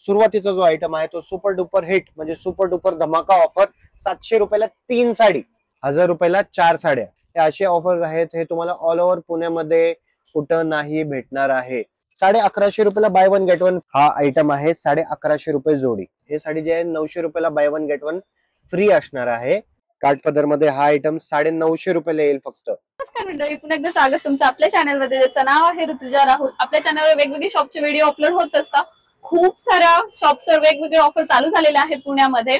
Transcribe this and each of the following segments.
सुरुवातीचा जो आयटम आहे तो सुपर डुपर हिट म्हणजे सुपर डुपर धमाका ऑफर. 700 रुपयाला 3 साडी, 1000 रुपयाला 4 साड्या. हे असे ऑफर्स आहेत. हे तुम्हाला ऑल ओव्हर पुण्यामध्ये कुठं नाही भेटणार आहे. 1150 रुपयाला बाय वन गेट वन हा आयटम आहे. 1150 रुपये जोडी. हे साडी जे आहे 900 रुपयाला buy one get one free असणार आहे. काठपदर मध्ये हा आयटम 950 रुपयाला येईल फक्त. नमस्कार मंडळी, पुन्हा एकदा स्वागत तुमचं आपल्या चॅनल मध्ये, ज्याचं नाव आहे ऋतुजा राहुल. आपल्या चॅनलवर वेगवेगळे शॉपचे व्हिडिओ अपलोड होत असतात. खूप साऱ्या शॉप्सवर वेगवेगळे ऑफर चालू झालेले आहेत पुण्यामध्ये.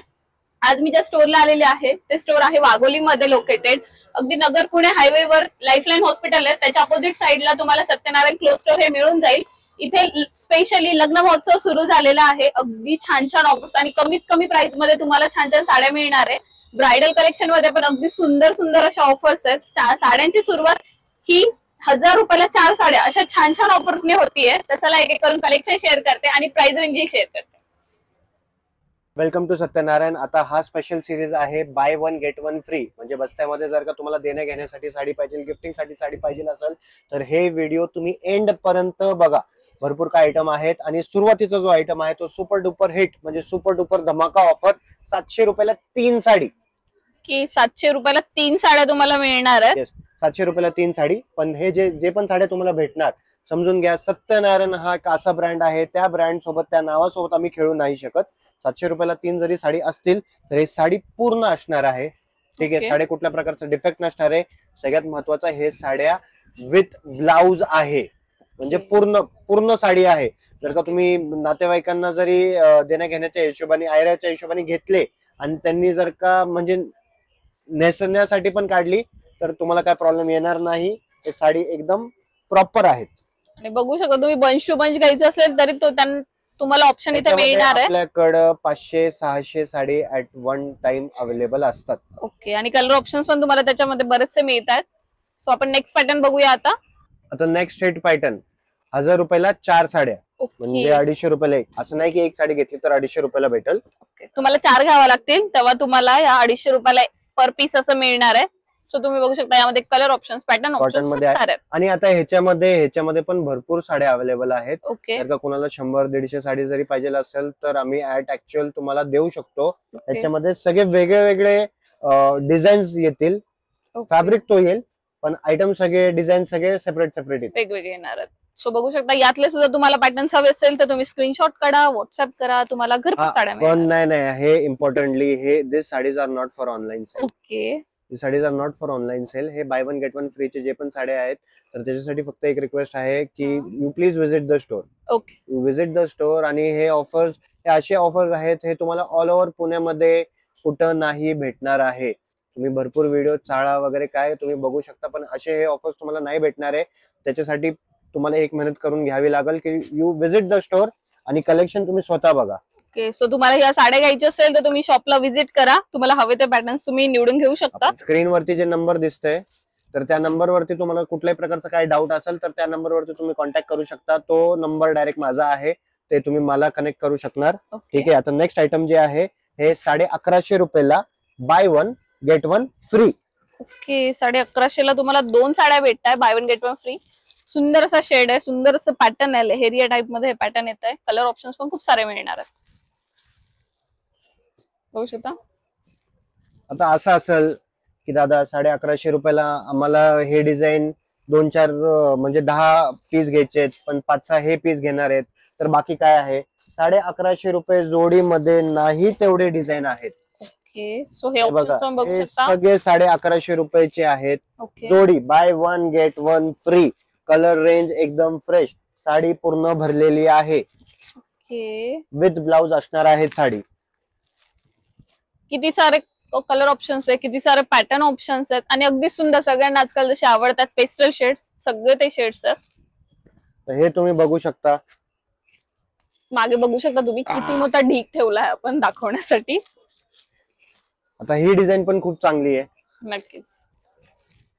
आज मी ज्या स्टोरला आलेले आहे ते स्टोर आहे वाघोलीमध्ये लोकेटेड. अगदी नगर पुणे हायवेवर लाईफलाईन हॉस्पिटल आहे, त्याच्या अपोजिट साईडला तुम्हाला सत्यनारायण क्लोथ स्टोर हे मिळून जाईल. इथे स्पेशली लग्न महोत्सव सुरू झालेला आहे. अगदी छान छान ऑफर्स आणि कमीत कमी प्राइस मध्ये तुम्हाला छान छान साड्या मिळणार आहे. ब्रायडल कलेक्शन मध्ये पण अगदी सुंदर सुंदर अशा ऑफर्स आहेत. साड्यांची सुरुवात ही 1000 रुपयाला 4 साड्या अशा छान छान ऑफरने होतीये. तर चला एक एक करून कलेक्शन शेअर करते आणि प्राइस रेंज शेअर करते. Welcome to Satyanarayan. आता हा स्पेशल सिरीज आहे buy one get one free. म्हणजे बस्त्यामध्ये जर का तुम्हाला देण्या घेण्यासाठी साडी पाहिजे, गिफ्टिंग साठी साडी पाहिजे असेल तर हे व्हिडिओ तुम्ही एंड पर्यंत बघा. भरपूर काय आयटम आहेत आणि सुरुवातीचा जो आयटम आहे तो सुपर डुपर हिट म्हणजे सुपर डुपर धमाका ऑफर. 700 रुपयाला 3 साडी. की 700 रुपयाला 3 साड्या तुम्हाला मिळणार आहेत. 700 रुपयाला 3 साडी. पण हे जे पण साड्या तुम्हाला भेटणार समजून घ्या, सत्यनारायण हा एक असा ब्रँड आहे, त्या ब्रँड सोबत त्या नावासोबत आम्ही खेळू नाही शकत. 700 रुपयाला 3 जरी साडी असतील तर हे साडी पूर्ण असणार आहे. ठीक आहे. साड्या कुठल्या प्रकारचा डिफेक्ट नसणार आहे. सगळ्यात महत्वाचा हे साड्या विथ ब्लाउज आहे. म्हणजे पूर्ण साडी आहे. जर का तुम्ही नातेवाईकांना जरी देण्या घेण्याच्या हिशोबाने आयऱ्याच्या हिशोबाने घेतले आणि त्यांनी जर का म्हणजे नेसण्यासाठी पण काढली तर तुम्हाला काय प्रॉब्लेम येणार नाही. हे साडी एकदम प्रॉपर आहेत. आणि बघू शकता तुम्ही बंच टू बंच घ्यायचं असेल तरी तो तुम्हाला ऑप्शन इथे मिळणार आहे. आपल्याकडे 500-600 sari at one time available असतात. ओके. आणि कलर ऑप्शन पण तुम्हाला त्याच्यामध्ये बरेचसे मिळतात. सो आपण नेक्स्ट पॅटर्न बघूया आता नेक्स्ट हिट पॅटर्न 1000 रुपयाला 4 साड्या म्हणजे 250 रुपयाला एक. असं नाही की एक साडी घेतली तर 250 रुपयाला भेटेल. तुम्हाला 4 घ्यावा लागतील तेव्हा तुम्हाला या 250 रुपयाला पर पीस असं मिळणार आहे. सो तुम्ही बघू शकता यामध्ये कलर ऑप्शन्स पॅटर्न ऑप्शन्स. आणि आता ह्याच्यामध्ये पण भरपूर साड्या अवेलेबल आहेत. जर का कोणाला 100-150 साडी जरी पाहिजे असेल तर आम्ही ऍट ऍक्च्युअल तुम्हाला देऊ शकतो. त्याच्यामध्ये सगळे वेगळे डिझाईन्स येतील. फॅब्रिक तो येईल पण आयटम सगळे डिझाईन सगळे सेपरेट वेगवेगळे येणार आहेत. सो बघू शकता यातले सुद्धा तुम्हाला पॅटर्न्स हवे असेल तर तुम्ही स्क्रीनशॉट काढा, व्हॉट्सअप करा, तुम्हाला घरपोच साड्या मिळणार. पण नाही हे इम्पॉर्टंटली हे this saris are not for online sale. Okay. Saris are not for online sale. हे बाय वन गेट वन फ्रीचे जे पण साड्या आहेत तर त्याच्यासाठी फक्त एक रिक्वेस्ट आहे की you please visit the store. Okay. You visit the store. आणि हे ऑफर्स हे असे ऑफर्स आहेत हे तुम्हाला ऑल ओव्हर पुण्यामध्ये कुठं नाही भेटणार आहे. तुम्ही भरपूर व्हिडिओ चाळा वगैरे काय तुम्ही बघू शकता पण असे हे ऑफर्स तुम्हाला नाही भेटणार आहे. त्याच्यासाठी तुम्हाला एक मेहनत करून घ्यावी लागेल की यू विजिट द स्टोर आणि कलेक्शन तुम्ही स्वतः बघा. ओके. सो तुम्हाला ह्या साड्या घ्यायच्या असेल तर तुम्ही शॉपला व्हिजिट करा. तुम्हाला हवे ते पॅटर्न्स तुम्ही निवडून घेऊ शकता. स्क्रीनवरती जे नंबर दिसतंय तर त्या नंबरवरती तुम्हाला कुठल्याही प्रकारचा काही डाऊट असेल तर त्या नंबरवरती तुम्ही कॉन्टॅक्ट करू शकता. तो नंबर डायरेक्ट माझा आहे, ते तुम्ही मला कनेक्ट करू शकणार. ठीक आहे. आता नेक्स्ट आयटम जे आहे हे 1150 रुपयाला buy one get one free. Okay. 1150 ला तुम्हाला 2 साड्या भेटताय buy one get one free. सुंदर असा शेड आहे, सुंदर असं पॅटर्न आहे, हेरिया टाइप मध्ये हे पॅटर्न येत आहे. कलर ऑप्शन्स पण खूप सारे मिळणार आहेत. बघू शकता. आता असं असेल की दादा 1150 रुपयाला आम्हाला हे डिझाईन 2-4 म्हणजे 10 पीस घ्यायचे पण 5-6 हे पीस घेणार आहेत तर बाकी काय आहे. 1150 रुपये जोडीमध्ये नाही तेवढे डिझाईन आहेत. ओके. सो हे ऑप्शन्स पण बघू शकता. सगळे 1150 रुपयाचे आहेत. ओके. जोडी bye one get one free. Colour range एकदम फ्रेश. साडी पूर्ण भरलेली आहे. ओके. विथ ब्लाउज असणार आहे साडी. किती सारे कलर ऑप्शन्स आहे, किती सारे पॅटर्न ऑप्शन्स आहेत आणि अगदी सुंदर. सगळ्यांना आजकाल जसे आवडतात पेस्टल शेड्स, सगळे ते शेड्स आहेत. हे तुम्ही बघू शकता. मागे बघू शकता तुम्ही किती मोठा ढीक ठेवलाय आपण दाखवण्यासाठी. आता ही डिझाईन पण खूप चांगली आहे. नक्कीच.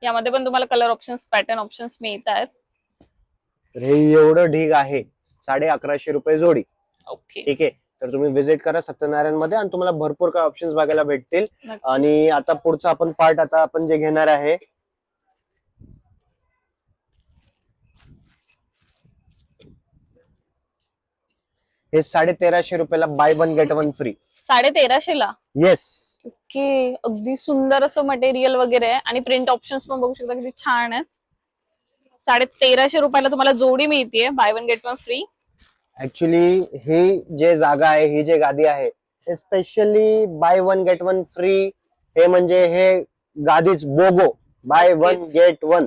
यामध्ये पण तुम्हाला कलर ऑप्शन्स पॅटर्न ऑप्शन्स मिळत आहेत. हे एवढं ढीग आहे 1150 रुपये जोडी. ओके. ठीक आहे. तर तुम्ही विजिट करा सत्यनारायण मध्ये आणि तुम्हाला भरपूर काय ऑप्शन्स बघायला भेटतील. आणि आता पुढचा आपण पार्ट आता आपण जे घेणार आहे हे 1350 रुपयाला buy one get one free. 1350 ला. येस. ओके, अगदी सुंदर असं मटेरियल वगैरे आहे आणि प्रिंट ऑप्शन्स पण बघू शकता किती छान आहेत. 1350 रुपयाला तुम्हाला जोडी मिळतीये buy one get one free. Actually ही जे जागा आहे, ही जे गादी आहे, हे specially buy one get one free. हे म्हणजे हे गादीच bogo, buy one get one.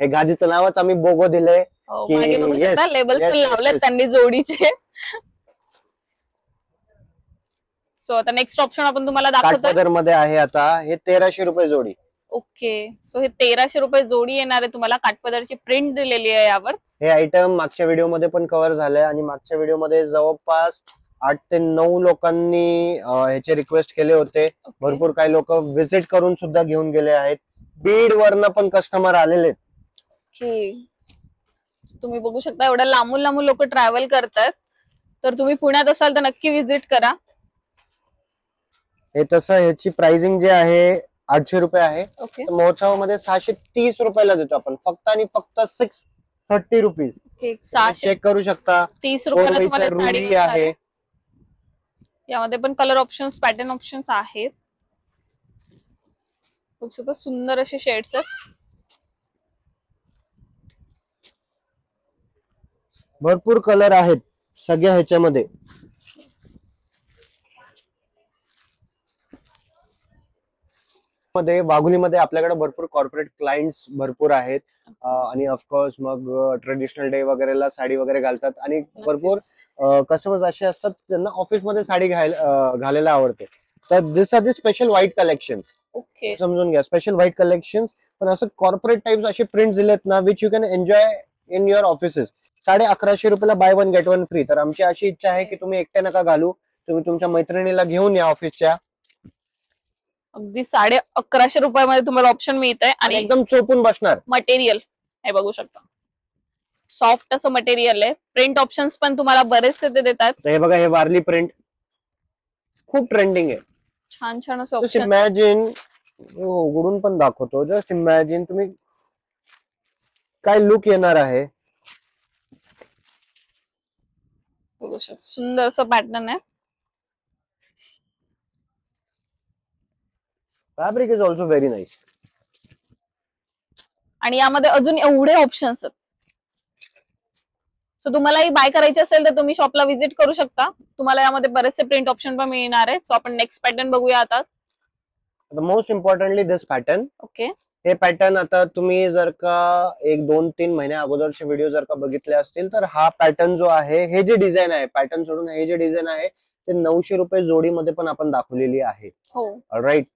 हे गादीचं नावच आम्ही बोगो दिलंय. मागे बघू शकता लेबल पण लावलेत त्यांनी जोडीचे. सो आता नेक्स्ट ऑप्शन आपण तुम्हाला दाखवतोय. काठपदर मध्ये आहे आता. हे 1300 रुपये जोडी. ओके, सो हे 1300 रुपये जोडी येणार आहे तुम्हाला. काठपदरची प्रिंट दिलेली आहे यावर. हे आयटम मागच्या व्हिडिओ मध्ये पण कव्हर झालंय आणि मागच्या व्हिडिओ मध्ये जवळपास 8 ते 9 लोकांनी ह्याचे रिक्वेस्ट केले होते. भरपूर काही लोक व्हिजिट करून सुद्धा घेऊन गेले आहेत. बीड वरनं पण कस्टमर आलेले. तुम्ही बघू शकता एवढ्या लांबून लांबून लोक ट्रॅव्हल करतात. तर तुम्ही पुण्यात असाल तर नक्की व्हिजिट करा. हे तसं ह्याची प्राइसिंग जे आहे 800 रुपये आहे. ओके, महोत्सवामध्ये 630 रुपयाला देतो आपण, फक्त आणि फक्त 630 रुपीज. चेक करू शकता. 630 रुपयाला तुम्हाला साडी रुई आहे. यामध्ये पण कलर ऑप्शन्स, पॅटर्न ऑप्शन्स आहेत. बघू शकता सुंदर असे शेड्स आहेत. भरपूर कलर आहेत सगळ्या ह्याच्यामध्ये. वाघुलीमध्ये आपल्याकडे भरपूर कॉर्पोरेट क्लायंट्स भरपूर आहेत आणि ऑफकोर्स मग ट्रेडिशनल डे वगैरेला साडी वगैरे घालतात आणि भरपूर कस्टमर्स असे असतात ज्यांना ऑफिसमध्ये साडी घालायला आवडते. तर this are the special white collection. Okay, समजून घ्या, स्पेशल व्हाईट कलेक्शन. पण असं कॉर्पोरेट टाइप्स असे प्रिंट्स दिलेत ना, which you can enjoy in your offices. 1150 रुपयाला buy one get one free. तर आमची अशी इच्छा आहे की तुम्ही एकट्या नका घालू, तुम्ही तुमच्या मैत्रिणीला घेऊन या ऑफिसच्या. अगदी 1150 रुपयामध्ये तुम्हाला ऑप्शन मिळत आहे आणि एकदम चोपून बसणार. मटेरियल हे बघू शकता, सॉफ्ट असं मटेरियल आहे. प्रिंट ऑप्शन्स पण तुम्हाला बरेचसे ते देतात. हे बघा, हे वारली प्रिंट खूप ट्रेंडिंग आहे. छान छान असं जस्ट ऑप्शन. इमॅजिन, उघडून पण दाखवतो. जस्ट इमॅजिन तुम्ही काय लुक येणार आहे. बघू शकता सुंदर असं पॅटर्न आहे. Fabric is also very nice. आणि यामध्ये अजून एवढे ऑप्शन्स आहेत. सो तुम्हालाही बाय करायचे असेल तर तुम्ही शॉपला व्हिजिट करू शकता. तुम्हाला यामध्ये बरेचसे प्रिंट ऑप्शन पण मिळणार आहेत. सो आपण नेक्स्ट पॅटर्न बघूया आता. मोस्ट इम्पॉर्टंटली दिस पॅटर्न. ओके, हे पॅटर्न आता तुम्ही जर का 1-2-3 महिन्या अगोदरचे व्हिडिओ जर का बघितले असतील तर हा पॅटर्न जो आहे, हे जे डिझाईन आहे, पॅटर्न सोडून हे जे डिझाईन आहे ते 900 रुपये जोडीमध्ये पण आपण दाखवलेली आहे. हो, राईट.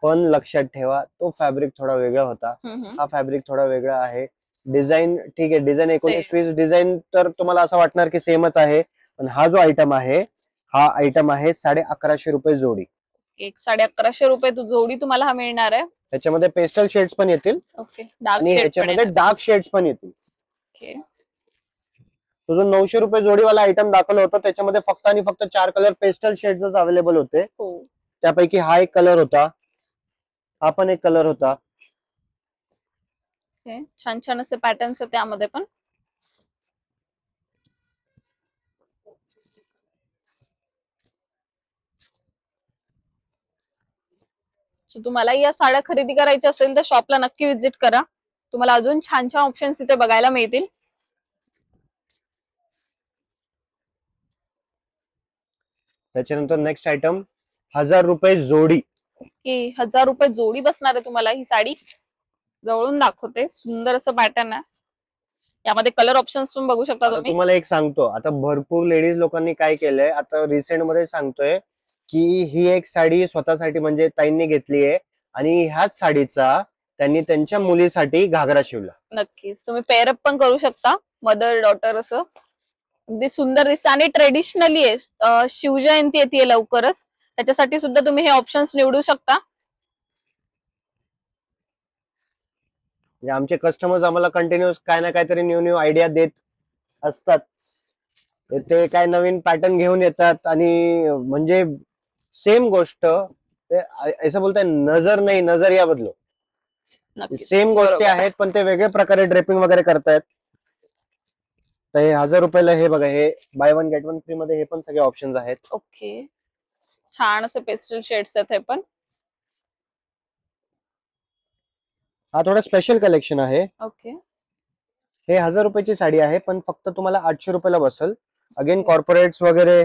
पण लक्षात ठेवा, तो फॅब्रिक थोडा वेगळा होता, हा फॅब्रिक थोडा वेगळा आहे. डिझाईन ठीक आहे, डिझाईन 19-20 डिझाईन तर तुम्हाला असं वाटणार की सेमच आहे. पण हा जो आयटम आहे, हा आयटम आहे 1150 रुपये जोडी. 1150 रुपये जोडी तुम्हाला हा मिळणार आहे. त्याच्यामध्ये पेस्टल शेड्स पण येतील ओके, आणि ह्याच्यामध्ये डार्क शेड्स पण येतील. ओके, तो जो 900 रुपये जोडीवाला आयटम दाखवला होता त्याच्यामध्ये फक्त आणि फक्त 4 कलर पेस्टल शेड्स अवेलेबल होते. हो, त्यापैकी हा एक कलर होता, हा पण एक कलर होता. छान छान असे पॅटर्न्स आहेत त्यामध्ये पण. तुम्हाला या साड्या खरेदी करायच्या असेल तर शॉपला नक्की व्हिजिट करा. तुम्हाला अजून छान छान ऑप्शन्स इथे बघायला मिळतील. त्याच्यानंतर नेक्स्ट आयटम 1000 रुपये जोडी. की 1000 रुपये जोडी बसणार आहे तुम्हाला ही साडी. जवळून दाखवते, सुंदर असं पॅटर्न आहे. यामध्ये कलर ऑप्शन्स पण बघू शकता तुम्ही. तुम्हाला एक सांगतो, आता भरपूर लेडीज लोकांनी काय केलंय, आता रिसेंट मध्ये सांगतोय की ही एक साडी स्वतःसाठी म्हणजे ताईंनी घेतली आहे आणि ह्याच साडीचा त्यांनी त्यांच्या मुलीसाठी घागरा शिवला. नक्कीच तुम्ही पेअरअप पण करू शकता, मदर डॉटर असं. अगदी सुंदर दिसतं आणि ट्रेडिशनली आहे. शिवजयंती येते लवकरच, त्याच्यासाठी सुद्धा तुम्ही हे ऑप्शन्स निवडू शकता. आमचे कस्टमर्स आम्हाला कंटिन्युअस काय ना काहीतरी न्यू न्यू आयडिया देत असतात. ते काय नवीन पॅटर्न घेऊन येतात आणि म्हणजे सेम गोष्ट ते असं बोलताय, नजर नाही नजरिया बदलो. सेम गोष्टी आहेत पण ते वेगळ्या प्रकारे ड्रेपिंग वगैरे करतायत. तर हे 1000 रुपयाला हे बघा, हे buy one get one free मध्ये हे पण सगळे ऑप्शन्स आहेत. ओके, छान असे पेस्टल शेड्स आहेत हे पण. हा थोडा स्पेशल कलेक्शन आहे. ओके. हे 1000 रुपयाची साडी आहे, पण फक्त तुम्हाला 800 रुपयाला बसल. Again Okay. कॉर्पोरेट्स वगैरे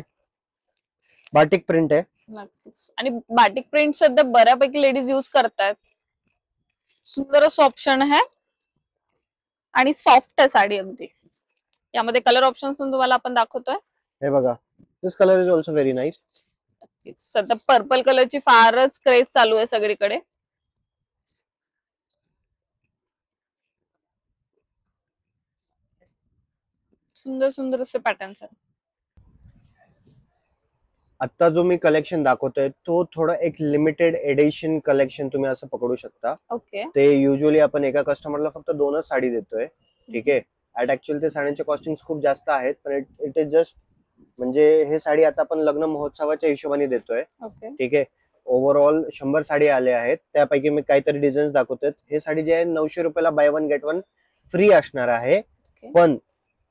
बाटिक प्रिंट आहे. नक्कीच. आणि बाटिक प्रिंट सध्या बऱ्यापैकी लेडीज यूज करतायत. सुंदर असं ऑप्शन आहे आणि सॉफ्ट आहे साडी अगदी. यामध्ये कलर ऑप्शन पण तुम्हाला आपण दाखवतोय. हे बघा, this colour is also very nice. सध्या पर्पल कलरची फारच क्रेज चालू आहे सगळीकडे. सुंदर सुंदर असे पॅटर्न्स आहेत. आता जो मी कलेक्शन दाखवतोय तो थोडा एक लिमिटेड एडिशन कलेक्शन तुम्ही असं पकडू शकता. ओके. ते युजली आपण एका कस्टमरला फक्त 2च साडी देतोय. ठीक आहे. ऍट ऍक्च्युअली ते साड्यांचे कॉस्टिंग खूप जास्त आहेत, पण इट इज जस्ट म्हणजे हे साडी आता आपण लग्न महोत्सवाच्या हिशोबाने देतोय. ओके. ठीक आहे. ओव्हरऑल 100 साडी आल्या आहेत, त्यापैकी मी काहीतरी डिझाईन्स दाखवतोय. हे साडी जे आहे 900 रुपयाला buy one get one free असणार आहे. पण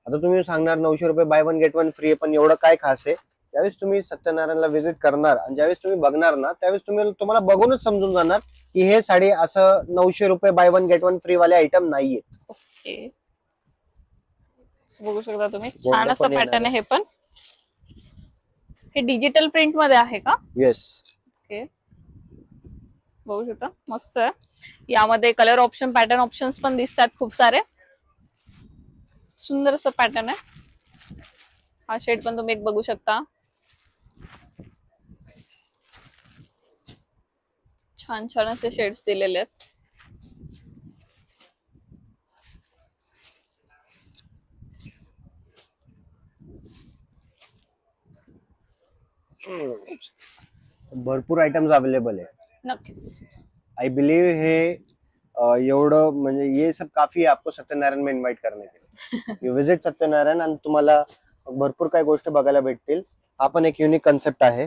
आता तुम्ही सांगणार 900 रुपये bye one get one free, पण एवढं काय खास आहे? ज्यावेळेस तुम्ही सत्यनारायणला व्हिजिट करणार आणि ज्यावेळेस तुम्ही बघणार ना, त्यावेळेस तुम्हाला बघूनच समजून जाणार की हे साडी असं 900 रुपये bye one get one free वाले आयटम नाहीयेत. ओके. बघू शकता तुम्ही, छान असं पॅटर्न आहे हे पण. हे डिजिटल प्रिंट मध्ये आहे का? येस. ओके, बघू शकता मस्त आहे. यामध्ये कलर ऑप्शन, पॅटर्न ऑप्शन्स पण दिसतात खूप सारे. सुंदर असं पॅटर्न आहे. हा शेड पण तुम्ही एक बघू शकता. छान छान असे शेड्स दिलेले आहेत. भरपूर आयटम्स अवेलेबल आहे. नक्कीच. आई बिलीव हे एवढं म्हणजे ये सब काफी है आपको सत्यनारायण में इन्व्हाइट करने के लिए. यू विजिट सत्यनारायण आणि तुम्हाला भरपूर काही गोष्टी बघायला भेटतील. हा पण एक युनिक कन्सेप्ट आहे.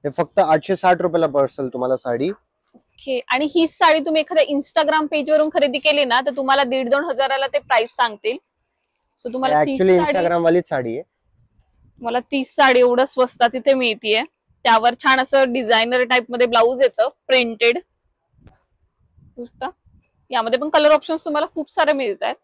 हे फक्त 860 रुपयाला बसेल तुम्हाला साडी. ओके. आणि ही साडी तुम्ही एखाद्या इंस्टाग्राम पेज वरून खरेदी केली ना, तर तुम्हाला 1,5-2 हजाराला ते प्राइस सांगतील. सो तुम्हाला ऍक्च्युअली इंस्टाग्राम वालीच साडी आहे. मला 30 साडी एवढं स्वस्तात तिथे मिळतीये. त्यावर छान असं डिझायनर टाइप मध्ये ब्लाऊज येतं प्रिंटेड. यामध्ये पण कलर ऑप्शन्स तुम्हाला खूप सारे मिळत आहेत.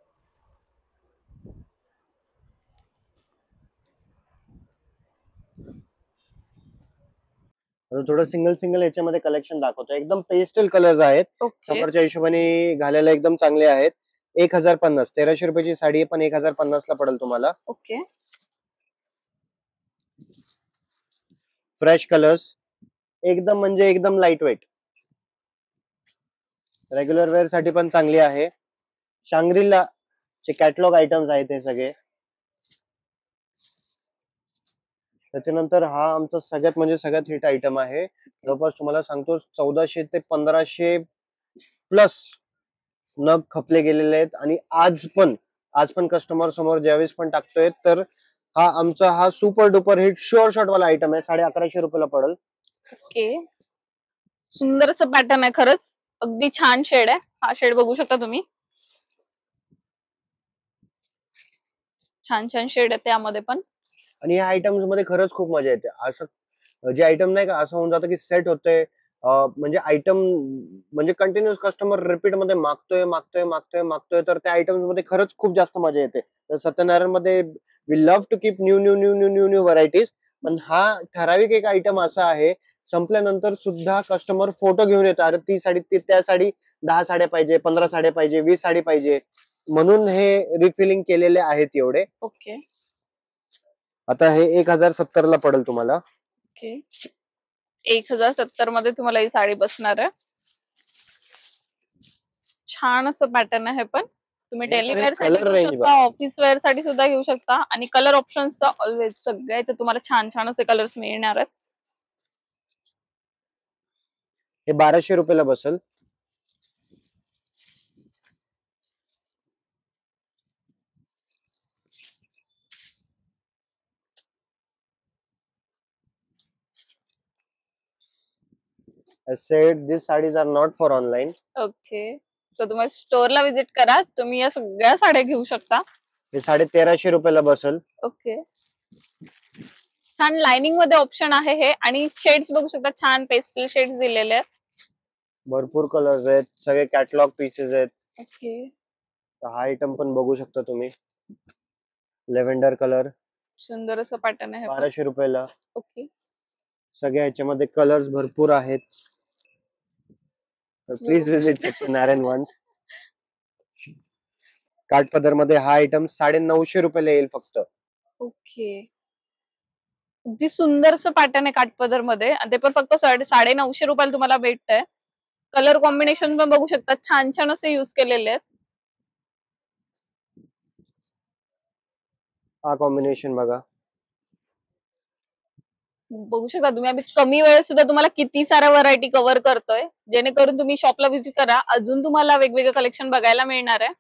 थोडं सिंगल सिंगल याच्यामध्ये कलेक्शन दाखवतो. एकदम पेस्टल कलर्स आहेत. समोरच्या हिशोबाने घालायला एकदम चांगले आहेत. 1050, 1300 रुपयाची साडी आहे, पण 1050 ला पडेल तुम्हाला. ओके. फ्रेश कलर्स, एकदम म्हणजे एकदम लाईट वेट, रेग्युलर वेअर साठी पण चांगली आहे. शांग्रीला चे कॅटलॉग आयटम्स आहेत हे सगळे. त्याच्यानंतर हा आमचा सगळ्यात म्हणजे सगळ्यात हिट आयटम आहे. जवळपास तुम्हाला सांगतो 1400 ते 1500 प्लस नग खपले गेलेले आहेत. आणि आज पण कस्टमर समोर ज्यावेळेस पण टाकतोय, तर हा आमचा हा super duper hit sure shot वाला आयटम आहे. 1150 रुपयाला पडेल. ओके. सुंदर असं पॅटर्न आहे खरंच. अगदी छान शेड आहे. हा शेड बघू शकता तुम्ही. छान छान शेड आहे त्यामध्ये पण. आणि या आयटम्स मध्ये खरंच खूप मजा येते. असं जे आयटम नाही का, असं होऊन जातं की सेट होतंय, म्हणजे आयटम म्हणजे कंटिन्युअस कस्टमर रिपीट मध्ये मागतोय मागतोय मागतोय मागतोय, तर त्या आयटम्स मध्ये खरंच खूप जास्त मजा येते. तर सत्यनारायण मध्ये we love to keep new new new new new new varieties. पण हा ठराविक एक आयटम असा आहे, संपल्यानंतर सुद्धा कस्टमर फोटो घेऊन येतात. अरे ती साडी, त्या साडी 10 साड्या पाहिजे, 15 साड्या पाहिजे, 20 साडी पाहिजे, म्हणून हे रिफिलिंग केलेले आहेत एवढे. ओके. आता हे 1070 ला पडेल तुम्हाला. ओके. 1070 मध्ये तुम्हाला ही साडी बसणार आहे. छान असं पॅटर्न आहे पण. तुम्ही डेली वेअर साठी घेऊ शकता, ऑफिस वेअर साठी सुद्धा घेऊ शकता. आणि कलर ऑप्शन्स ऑलवेज सगळे तर तुम्हाला छान छान असे कलर्स मिळणार आहेत. हे 1200 रुपयाला बसेल. I said these sarees are not for online. Okay. So तुम्हाला स्टोअरला व्हिजिट करा, तुम्ही या सगळ्या साड्या घेऊ शकता. हे 1350 रुपयाला बसल. ओके, छान लाइनिंग मध्ये ऑप्शन आहे हे, आणि शेड्स बघू शकता, छान पेस्टल शेड्स दिलेले आहेत. भरपूर कलर्स आहेत, सगळे कॅटलॉग पीसेस आहेत. ओके, हा आयटम पण बघू शकता तुम्ही, लेव्हेंडर कलर, सुंदर असं पॅटर्न आहे. 1200 रुपयाला. ओके, सगळ्या ह्याच्यामध्ये कलर्स भरपूर आहेत, तर प्लीज विजिट सत्यनारायण वन. काठपदर मध्ये हा आयटम 950 रुपयाला येईल फक्त. ओके, अगदी सुंदर असं पॅटर्न आहे काठपदर मध्ये, आणि ते पण फक्त 950 रुपयाला तुम्हाला भेटतंय. कलर कॉम्बिनेशन पण बघू शकता, छान छान असे युज केलेले आहेत. हा कॉम्बिनेशन बघा, बघू शकता तुम्ही, आम्ही कमी वेळेत सुद्धा तुम्हाला किती साऱ्या व्हरायटी कव्हर करतोय, जेणेकरून तुम्ही शॉपला व्हिजिट करा, अजून तुम्हाला वेगवेगळे कलेक्शन बघायला मिळणार आहे.